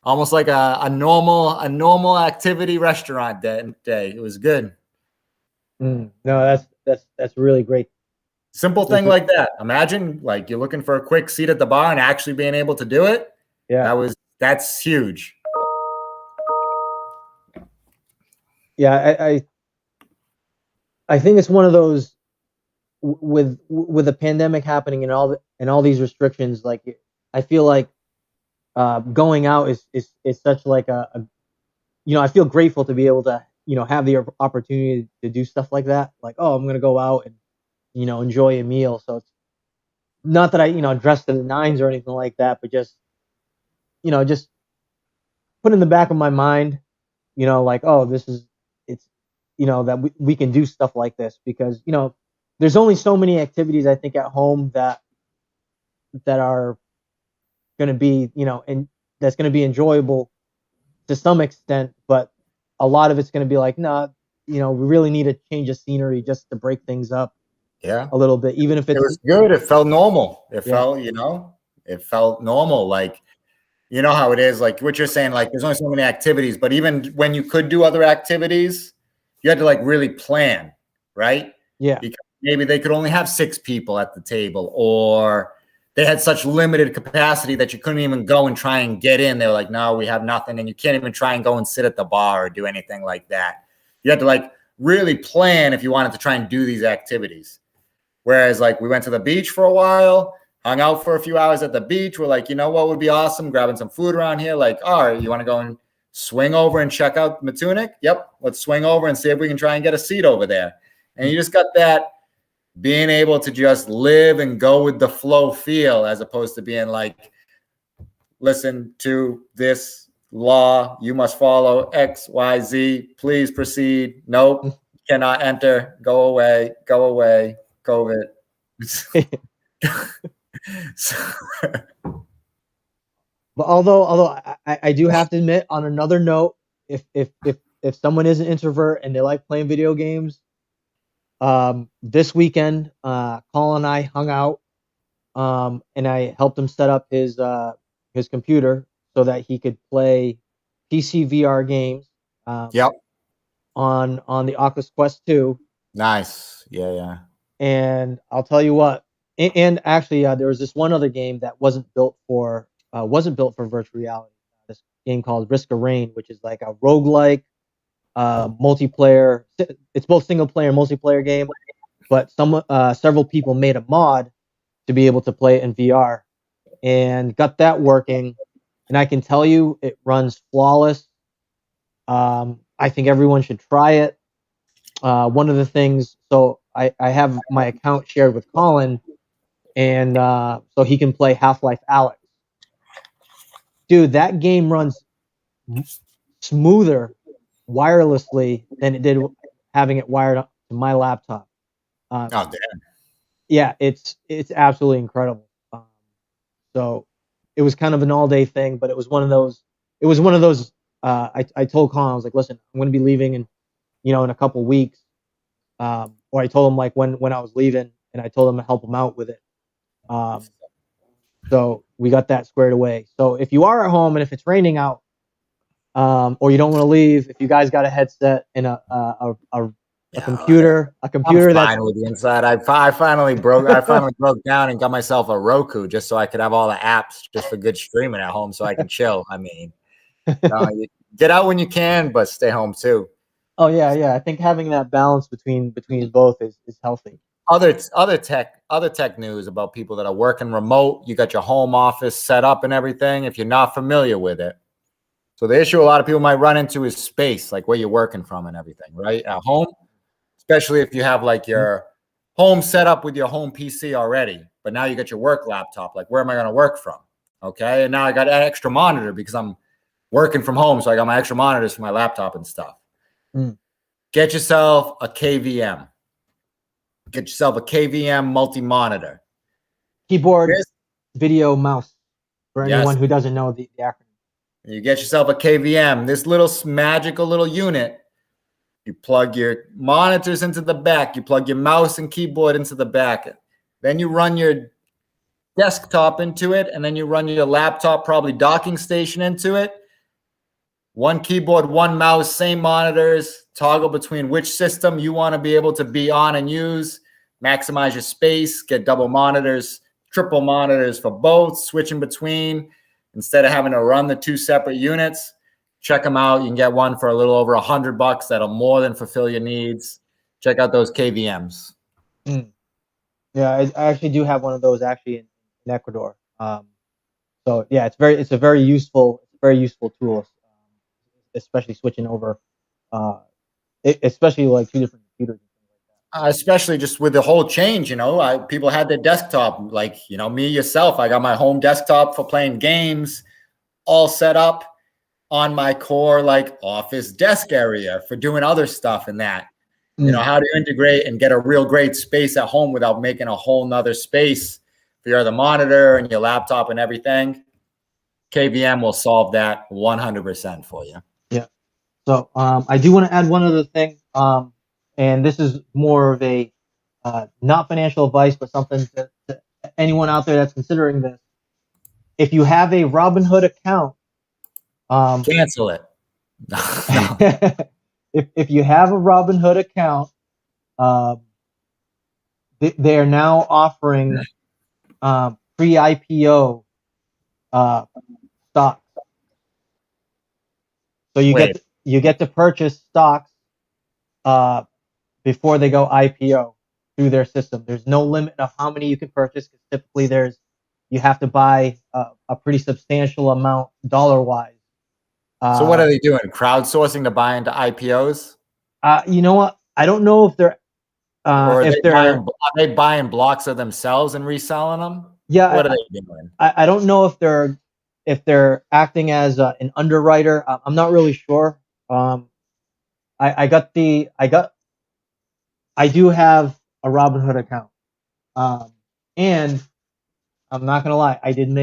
like a normal activity restaurant day. It was good. No, that's really great. Simple thing like that. Imagine like you're looking for a quick seat at the bar and actually being able to do it. Yeah, that's huge. Yeah, I think it's one of those with the pandemic happening and all these restrictions. Like I feel like going out is such like a I feel grateful to be able to have the opportunity to do stuff like that. Like, oh, I'm gonna go out and enjoy a meal. So it's not that I dress to the nines or anything like that, but just just put in the back of my mind, like, oh, it's that we can do stuff like this because there's only so many activities I think at home that are going to be and that's going to be enjoyable to some extent, but a lot of it's going to be like, nah, we really need a change of scenery just to break things up a little bit, even if it was good. It felt normal. It felt normal. Like, you know how it is, like what you're saying, like there's only so many activities, but even when you could do other activities, you had to like really plan, right? Yeah. Because maybe they could only have 6 people at the table, or they had such limited capacity that you couldn't even go and try and get in. They were like, no, we have nothing. And you can't even try and go and sit at the bar or do anything like that. You had to like really plan if you wanted to try and do these activities. Whereas like we went to the beach for a while, hung out for a few hours at the beach. We're like, you know what would be awesome? Grabbing some food around here. Like, all right, you want to go and swing over and check out Matunic? Yep. Let's swing over and see if we can try and get a seat over there. And you just got that being able to just live and go with the flow feel, as opposed to being like, listen to this law. You must follow X, Y, Z. Please proceed. Nope. Cannot enter. Go away. Go away. COVID. But although I do have to admit, on another note, if someone is an introvert and they like playing video games, this weekend, Colin and I hung out, and I helped him set up his computer so that he could play PC VR games. Yep. On the Oculus Quest 2. Nice. Yeah. And I'll tell you what, and actually, there was this one other game that wasn't built for virtual reality. This game called Risk of Rain, which is like a roguelike multiplayer. It's both single player and multiplayer game, but several people made a mod to be able to play it in VR and got that working. And I can tell you, it runs flawless. I think everyone should try it. One of the things, so I have my account shared with Colin, and so he can play Half-Life Alyx. Dude, that game runs smoother wirelessly than it did having it wired up to my laptop. Oh, damn. Yeah, it's absolutely incredible. So it was kind of an all-day thing, but it was one of those. I told Colin, I was like, listen, I'm going to be leaving in a couple weeks. Or I told him like when I was leaving, and I told him to help him out with it. So we got that squared away. So if you are at home and if it's raining out, or you don't want to leave, if you guys got a headset and a computer I'm that's fine with the inside. I finally broke down and got myself a Roku just so I could have all the apps just for good streaming at home so I can chill. I mean, you get out when you can, but stay home too. Oh yeah. I think having that balance between both is healthy. other tech news about people that are working remote. You got your home office set up and everything. If you're not familiar with it, so the issue a lot of people might run into is space, like where you're working from and everything, right? At home, especially if you have like your home set up with your home PC already, but now you got your work laptop. Like, where am I going to work from? Okay, and now I got an extra monitor because I'm working from home, so I got my extra monitors for my laptop and stuff. Get yourself a KVM. Get yourself a KVM multi-monitor. Keyboard, video, mouse. For anyone who doesn't know the acronym. You get yourself a KVM. This little magical little unit. You plug your monitors into the back. You plug your mouse and keyboard into the back. Then you run your desktop into it, and then you run your laptop, probably docking station, into it. One keyboard, one mouse, same monitors. Toggle between which system you want to be able to be on and use. Maximize your space. Get double monitors, triple monitors for both. Switching between instead of having to run the two separate units. Check them out. You can get one for a little over $100. That'll more than fulfill your needs. Check out those KVMs. Yeah, I actually do have one of those actually in Ecuador. So yeah, it's a very useful tool, especially switching over, especially like two different computers. Especially just with the whole change, people had their desktop, like, me, yourself. I got my home desktop for playing games all set up on my core, like, office desk area for doing other stuff and that. How to integrate and get a real great space at home without making a whole nother space for your other monitor and your laptop and everything. KVM will solve that 100% for you. Yeah. So I do want to add one other thing. And this is more of a not financial advice, but something to anyone out there that's considering this. If you have a Robinhood account, cancel it. No. if you have a Robinhood account, they are now offering pre-IPO stocks. So you get to purchase stocks before they go IPO through their system. There's no limit of how many you can purchase, because typically you have to buy a pretty substantial amount dollar-wise. So what are they doing? Crowdsourcing to buy into IPOs? You know what? I don't know if they're are they buying blocks of themselves and reselling them? Yeah. What are they doing? I don't know if they're acting as an underwriter. I'm not really sure. I do have a Robinhood account, and I'm not gonna lie, I did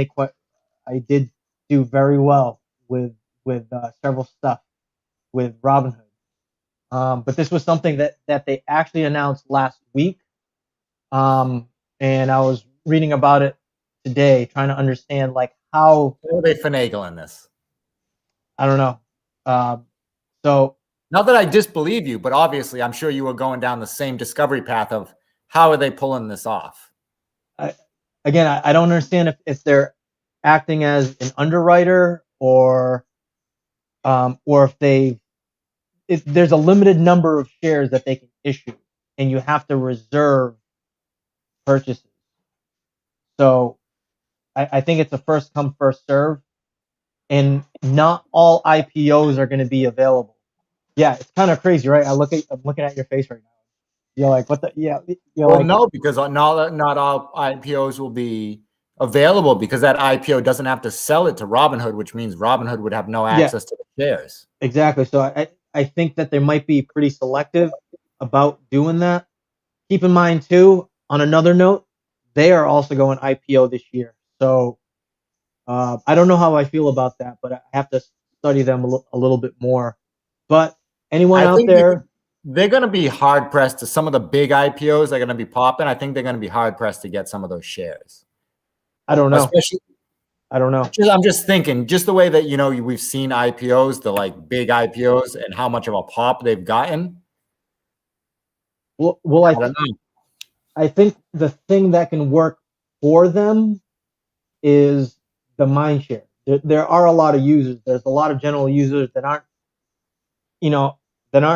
do very well with several stuff with Robinhood. But this was something that they actually announced last week, and I was reading about it today, trying to understand like how are they finagling this. I don't know. So. Not that I disbelieve you, but obviously I'm sure you were going down the same discovery path of how are they pulling this off? I don't understand if they're acting as an underwriter or if there's a limited number of shares that they can issue and you have to reserve purchases. So I think it's a first come, first serve, and not all IPOs are going to be available. Yeah, it's kind of crazy, right? I'm looking at your face right now. You're like, what the? Yeah. No, because not all IPOs will be available, because that IPO doesn't have to sell it to Robinhood, which means Robinhood would have no access to the shares. Exactly. So I think that they might be pretty selective about doing that. Keep in mind too, on another note, they are also going IPO this year. So I don't know how I feel about that, but I have to study them a little bit more. But anyone out there, they're going to be hard pressed to some of the big IPOs that are going to be popping. I think they're going to be hard pressed to get some of those shares. I don't know. I don't know. I'm just thinking, just the way that, we've seen IPOs, the like big IPOs, and how much of a pop they've gotten. Well, I think the thing that can work for them is the mind share. There are a lot of users. There's a lot of general users that aren't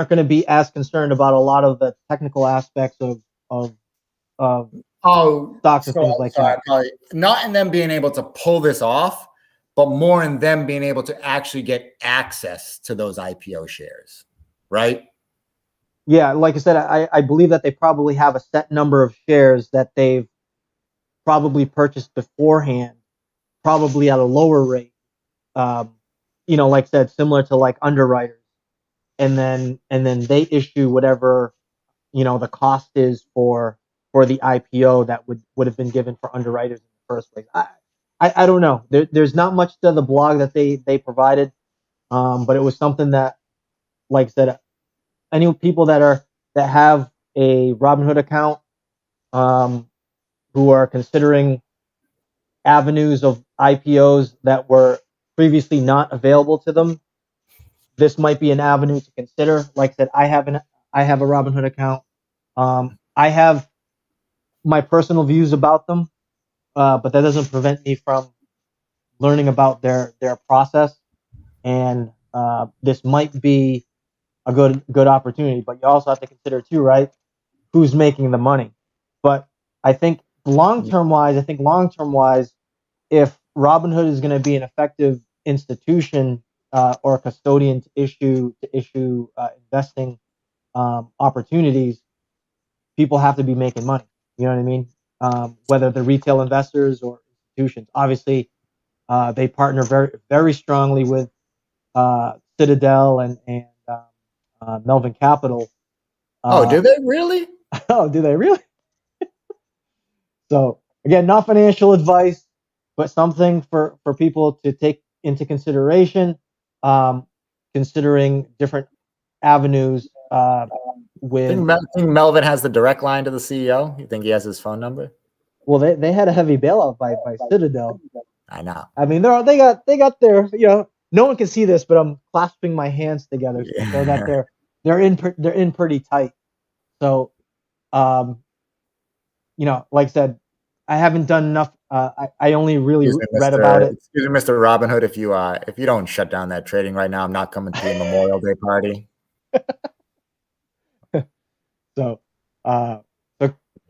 going to be as concerned about a lot of the technical aspects of stocks and so things like sorry, that. probably not in them being able to pull this off, but more in them being able to actually get access to those IPO shares, right? Yeah, like I said, I believe that they probably have a set number of shares that they've probably purchased beforehand, probably at a lower rate. Like I said, similar to like underwriters, and then they issue whatever the cost is for the IPO that would have been given for underwriters in the first place. I don't know. There's not much to the blog that they provided, but it was something that, like I said, any people that have a Robinhood account, who are considering avenues of IPOs that were previously not available to them, this might be an avenue to consider. Like I said, I have a Robinhood account. I have my personal views about them, but that doesn't prevent me from learning about their process. And this might be a good opportunity. But you also have to consider too, right? Who's making the money? But I think long term wise, if Robinhood is going to be an effective institution or custodian to issue investing opportunities, people have to be making money. You know what I mean? Whether they're retail investors or institutions. Obviously, they partner very very strongly with Citadel and Melvin Capital. Do they really? Oh, do they really? So again, not financial advice, but something for people to take into consideration, considering different avenues. With Think Melvin has the direct line to the CEO? You think he has his phone number? Well, they had a heavy bailout by Citadel. I know. I mean, they got their, no one can see this, but I'm clasping my hands together to show that they're in pretty tight. So, like I said, I haven't done enough. I only really read about it. Excuse me, Mr. Robinhood, if you don't shut down that trading right now, I'm not coming to your Memorial Day party. So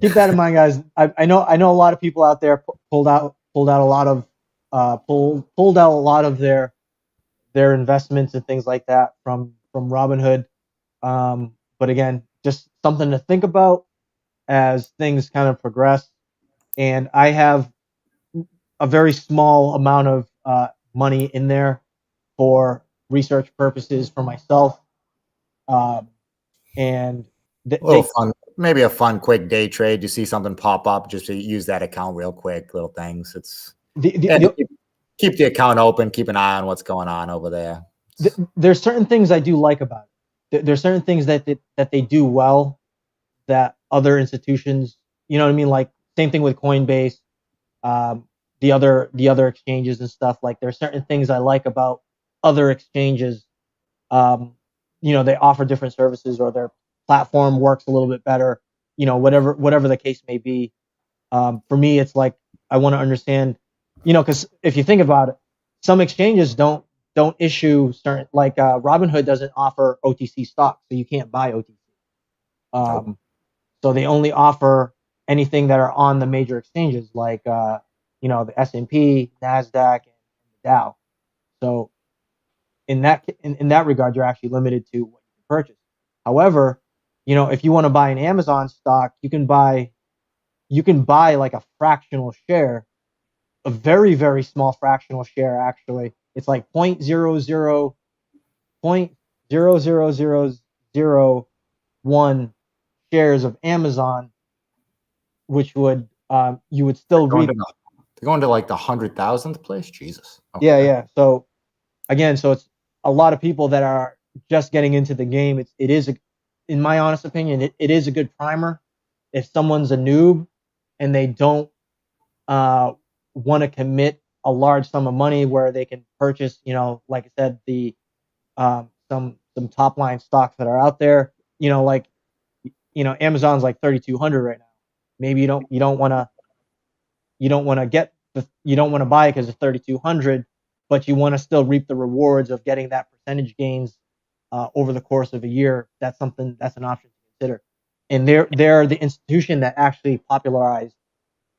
keep that in mind, guys. I know a lot of people out there pulled out a lot of their investments and things like that from Robinhood. But again, just something to think about as things kind of progress. And I have a very small amount of money in there for research purposes for myself. And fun, maybe a fun quick day trade. You see something pop up, just to use that account real quick. Little things. It's keep the account open. Keep an eye on what's going on over there. There's certain things I do like about it. There's certain things that they do well that other institutions, you know what I mean? Like same thing with Coinbase, the other exchanges and stuff. Like there's certain things I like about other exchanges. They offer different services, or their platform works a little bit better. Whatever the case may be. For me, it's like I want to understand, because if you think about it, some exchanges don't issue certain, like Robinhood doesn't offer OTC stocks, so you can't buy OTC. So they only offer anything that are on the major exchanges, like the S&P, Nasdaq, and the Dow. So in that regard, you're actually limited to what you can purchase. However, if you want to buy an Amazon stock, you can buy like a fractional share, a very very small fractional share. Actually, it's like 0.000001 shares of Amazon, which would you would still reap. They're going to like the 100,000th place. Jesus. Okay. Yeah. So again, it's a lot of people that are just getting into the game. It is, in my honest opinion, it is a good primer. If someone's a noob and they don't want to commit a large sum of money where they can purchase, like I said, the some top line stocks that are out there, Amazon's like 3,200 right now. Maybe you don't want to buy it because it's 3,200, but you want to still reap the rewards of getting that percentage gains over the course of a year. That's an option to consider. and they're the institution that actually popularized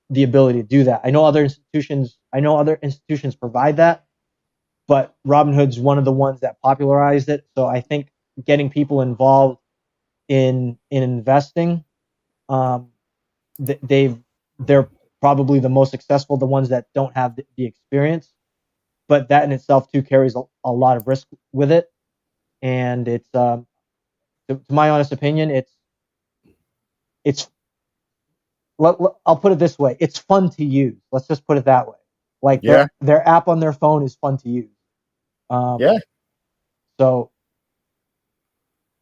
the ability to do that. I know other institutions provide that, but Robinhood's one of the ones that popularized it. So I think getting people involved in investing, they're probably the most successful, the ones that don't have the experience. But that in itself too carries a lot of risk with it, and it's to my honest opinion, it's I'll put it this way: it's fun to use. Let's just put it that way. Like their app on their phone is fun to use. Yeah. So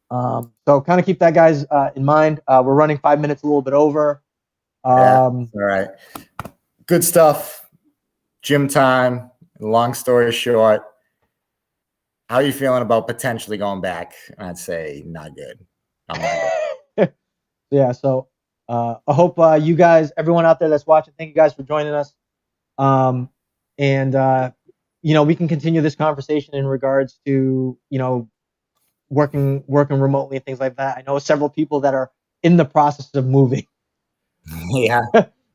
kind of keep that, guys, in mind. We're running 5 minutes, a little bit over. All right. Good stuff. Gym time. Long story short, how are you feeling about potentially going back? I'd say not good. I'm not good. Yeah. So I hope you guys, everyone out there that's watching, thank you guys for joining us. And we can continue this conversation in regards to, working remotely and things like that. I know several people that are in the process of moving. Yeah.